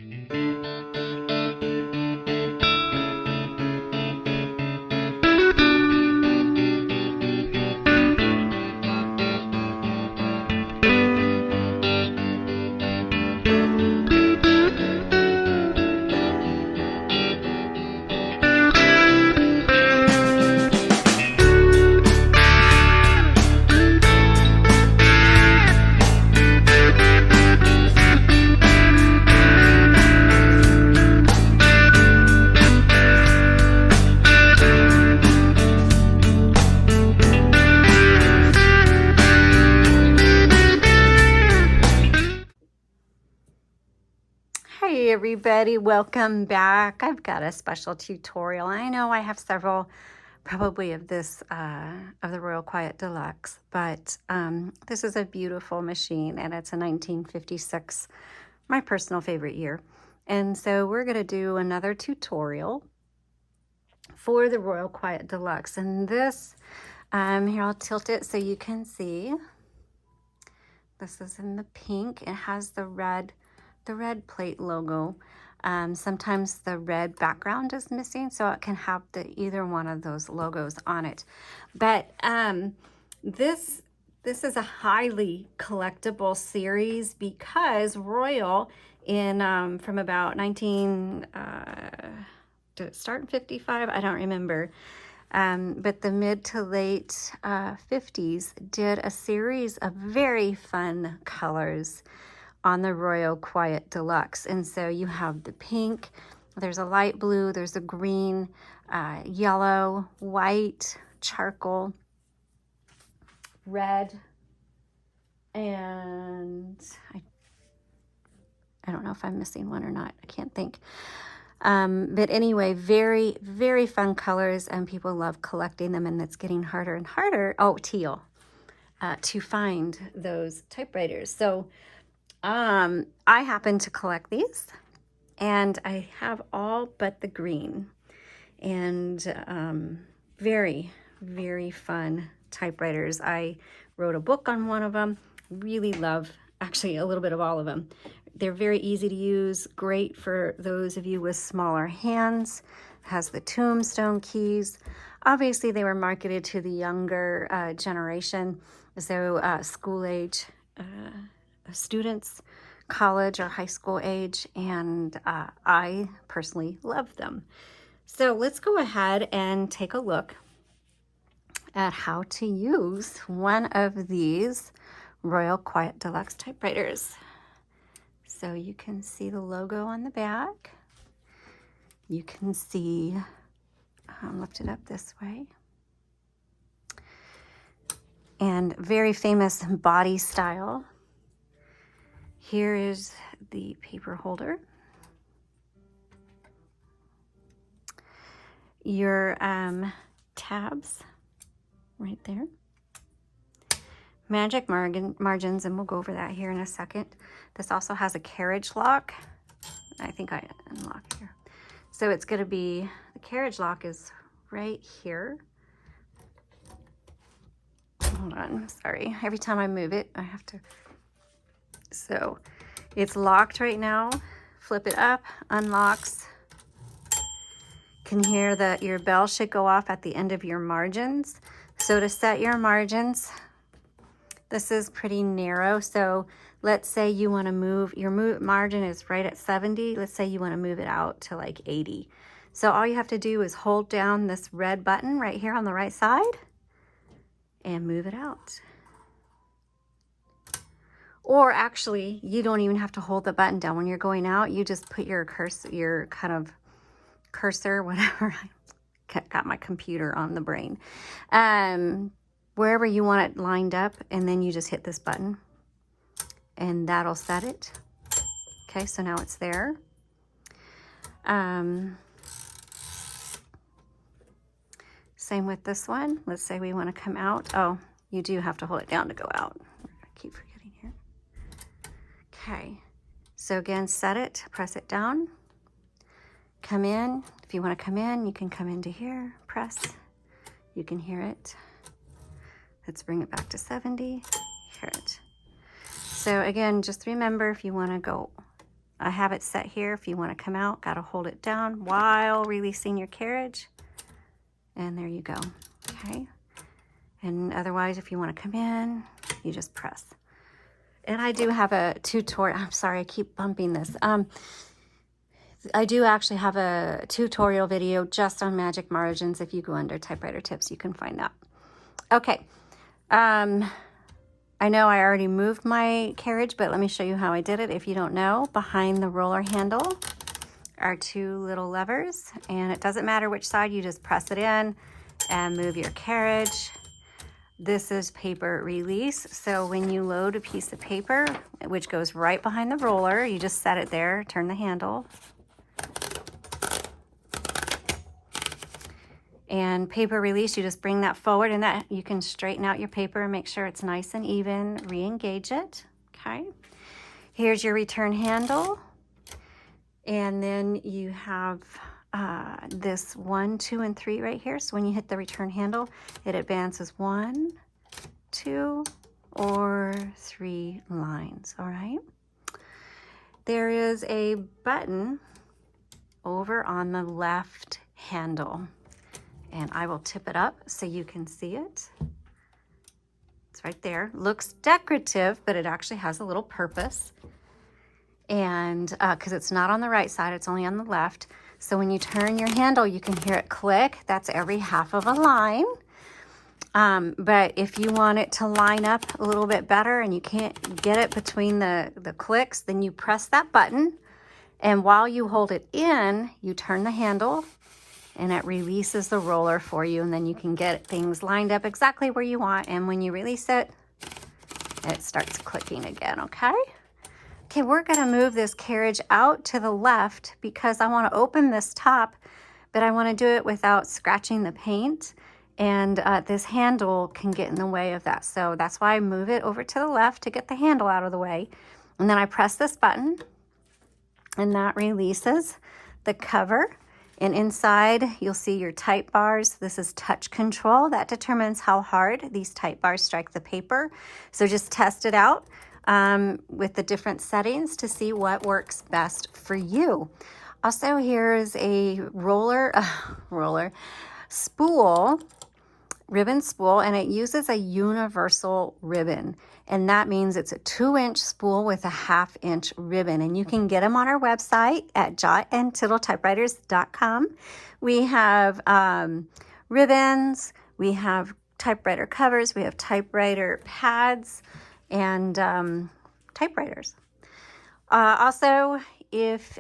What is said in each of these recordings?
Hey everybody, welcome back. I've got a special tutorial. I know I have several probably of this of the Royal Quiet Deluxe, but this is a beautiful machine and it's a 1956, my personal favorite year. And so we're going to do another tutorial for the Royal Quiet Deluxe. And this, here I'll tilt it so you can see. This is in the pink. It has the red plate logo. Sometimes the red background is missing, so it can have either one of those logos on it. But this is a highly collectible series because Royal from about did it start in 55? I don't remember. But the mid to late 50s did a series of very fun colors on the Royal Quiet Deluxe. And so you have the pink, there's a light blue, there's a green, yellow, white, charcoal, red, and I don't know if I'm missing one or not. I can't think. But anyway, very, very fun colors, and people love collecting them, and it's getting harder and harder, teal, to find those typewriters. So I happen to collect these, and I have all but the green, and very, very fun typewriters. I wrote a book on one of them. Really love, actually, a little bit of all of them. They're very easy to use, great for those of you with smaller hands. Has the tombstone keys. Obviously, they were marketed to the younger generation, so school age students, college or high school age, and I personally love them. So let's go ahead and take a look at how to use one of these Royal Quiet Deluxe typewriters. So you can see the logo on the back. You can see, lift it up this way. And very famous body style. Here is the paper holder. Your tabs right there. Magic margins, and we'll go over that here in a second. This also has a carriage lock. I think I unlock here. So it's going to be, the carriage lock is right here. Hold on, sorry. Every time I move it, I have to. So it's locked right now. Flip it up, unlocks. Can hear that your bell should go off at the end of your margins. So to set your margins, this is pretty narrow. So let's say you want to move, your margin is right at 70. Let's say you want to move it out to like 80. So all you have to do is hold down this red button right here on the right side and move it out. Or actually, you don't even have to hold the button down. When you're going out, you just put your cursor, whatever. I got my computer on the brain. Wherever you want it lined up, and then you just hit this button and that'll set it. Okay, so now it's there. Same with this one. Let's say we want to come out. Oh, you do have to hold it down to go out. I keep forgetting here. Okay, so again, set it, press it down, come in. If you want to come in, you can come into here, press, you can hear it. Let's bring it back to 70, hear it. So again, just remember, if you want to go I have it set here. If you want to come out, got to hold it down while releasing your carriage. And there you go. Okay. And otherwise, if you want to come in, you just press. And I do have a tutorial. I'm sorry, I keep bumping this. I do actually have a tutorial video just on magic margins. If you go under typewriter tips, you can find that. Okay. I know I already moved my carriage, but let me show you how I did it. If you don't know, behind the roller handle are two little levers, and it doesn't matter which side, you just press it in and move your carriage. This is paper release. So when you load a piece of paper, which goes right behind the roller, you just set it there, turn the handle. And paper release, you just bring that forward, and that you can straighten out your paper and make sure it's nice and even, re-engage it, okay? Here's your return handle. And then you have this 1, 2, and 3 right here. So when you hit the return handle, it advances 1, 2, or 3 lines, all right? There is a button over on the left handle, and I will tip it up so you can see it. It's right there. Looks decorative, but it actually has a little purpose. And because it's not on the right side, it's only on the left. So when you turn your handle, you can hear it click. That's every half of a line. But if you want it to line up a little bit better and you can't get it between the clicks, then you press that button. And while you hold it in, you turn the handle and it releases the roller for you. And then you can get things lined up exactly where you want. And when you release it, it starts clicking again, okay? Okay, we're gonna move this carriage out to the left because I wanna open this top, but I wanna do it without scratching the paint. And this handle can get in the way of that. So that's why I move it over to the left to get the handle out of the way. And then I press this button and that releases the cover. And inside you'll see your type bars. This is touch control. That determines how hard these type bars strike the paper. So just test it out with the different settings to see what works best for you. Also, here's a ribbon spool, and it uses a universal ribbon. And that means it's a 2-inch spool with a 1/2-inch ribbon. And you can get them on our website at jotandtittletypewriters.com. We have ribbons, we have typewriter covers, we have typewriter pads, and typewriters. Also, if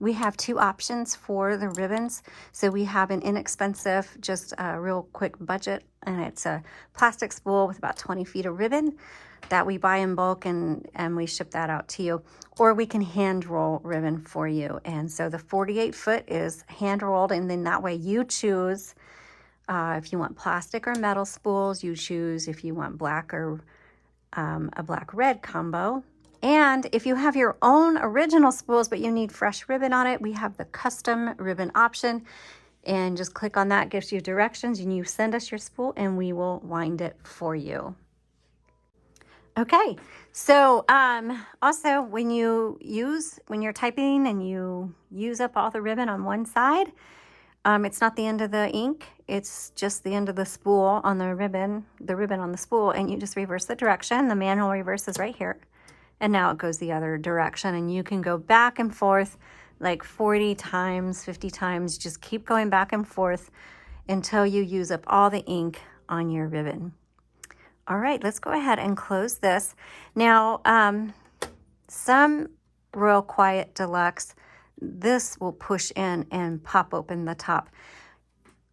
we have 2 options for the ribbons. So we have an inexpensive, just a real quick budget, and it's a plastic spool with about 20 feet of ribbon that we buy in bulk, and we ship that out to you. Or we can hand roll ribbon for you. And so the 48 foot is hand rolled, and then that way you choose if you want plastic or metal spools. You choose if you want black or a black-red combo. And if you have your own original spools, but you need fresh ribbon on it, we have the custom ribbon option. And just click on that, gives you directions, and you send us your spool and we will wind it for you. Okay, so also when you're typing and you use up all the ribbon on one side, it's not the end of the ink, it's just the end of the spool on the ribbon on the spool, and you just reverse the direction. The manual reverse is right here. And now it goes the other direction, and you can go back and forth like 40 times, 50 times. Just keep going back and forth until you use up all the ink on your ribbon. All right, let's go ahead and close this. Now, some Royal Quiet Deluxe, this will push in and pop open the top.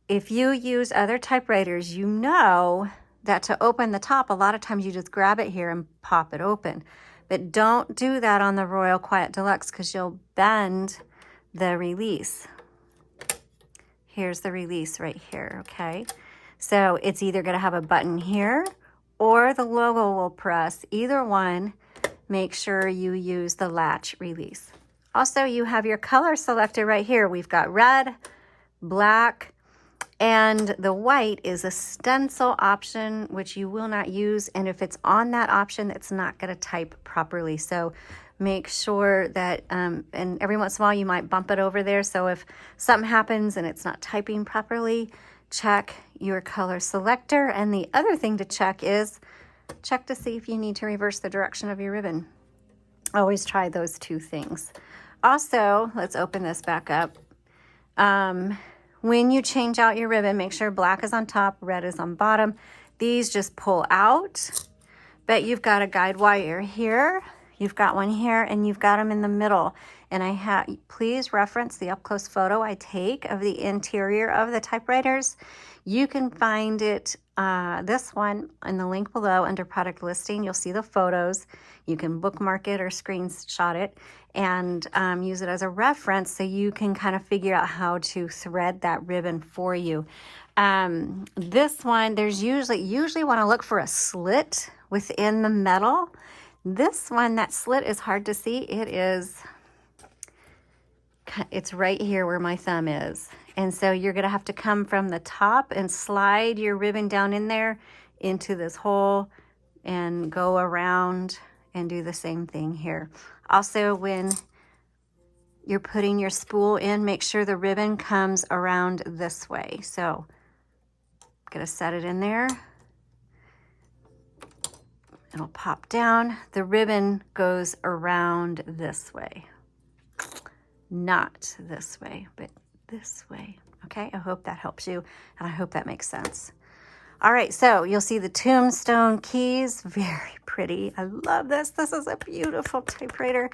If you use other typewriters, you know that to open the top, a lot of times you just grab it here and pop it open. But don't do that on the Royal Quiet Deluxe because you'll bend the release. Here's the release right here, okay? So it's either gonna have a button here or the logo will press. Either one, make sure you use the latch release. Also, you have your color selected right here. We've got red, black, and the white is a stencil option, which you will not use. And if it's on that option, it's not going to type properly. So Make sure that, and every once in a while you might bump it over there. So if something happens and it's not typing properly, check your color selector. And the other thing to check is check to see if you need to reverse the direction of your ribbon. Always try those two things. Also, let's open this back up. When you change out your ribbon, make sure black is on top, red is on bottom. These just pull out, but you've got a guide wire here. You've got one here, and you've got them in the middle. And please reference the up-close photo I take of the interior of the typewriters. You can find it, this one, in the link below under product listing. You'll see the photos. You can bookmark it or screenshot it and use it as a reference so you can kind of figure out how to thread that ribbon for you. This one, there's usually want to look for a slit within the metal. This one, that slit is hard to see. It's right here where my thumb is. And so you're going to have to come from the top and slide your ribbon down in there into this hole and go around and do the same thing here. Also, when you're putting your spool in, make sure the ribbon comes around this way. So I'm going to set it in there. It'll pop down. The ribbon goes around this way. Not this way, but this way. Okay, I hope that helps you, and I hope that makes sense. All right, so you'll see the tombstone keys. Very pretty. I love this. This is a beautiful typewriter.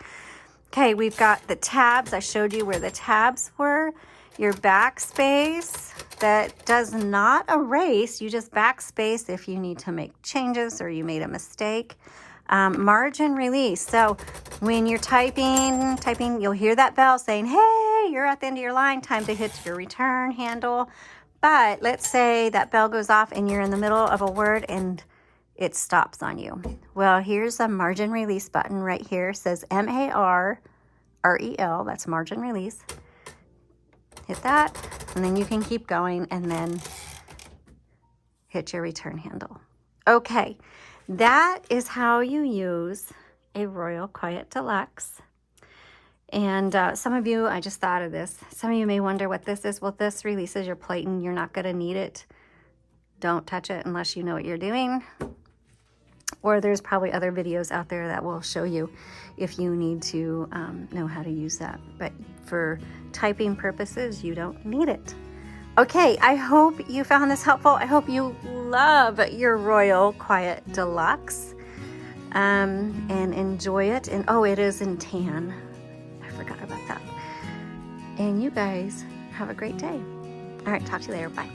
Okay, we've got the tabs. I showed you where the tabs were. Your backspace that does not erase. You just backspace if you need to make changes or you made a mistake. Margin release. So when you're typing, you'll hear that bell saying, hey, you're at the end of your line, time to hit your return handle. But let's say that bell goes off and you're in the middle of a word and it stops on you. Well, here's a margin release button right here. It says MARREL, that's margin release. Hit that, and then you can keep going and then hit your return handle. Okay, that is how you use a Royal Quiet Deluxe. And some of you, I just thought of this, some of you may wonder what this is. Well, this releases your plate and you're not gonna need it. Don't touch it unless you know what you're doing. Or there's probably other videos out there that will show you if you need to know how to use that. But for typing purposes, you don't need it. Okay, I hope you found this helpful. I hope you love your Royal Quiet Deluxe and enjoy it. And oh, it is in tan. I forgot about that. And you guys have a great day. All right, talk to you later. Bye.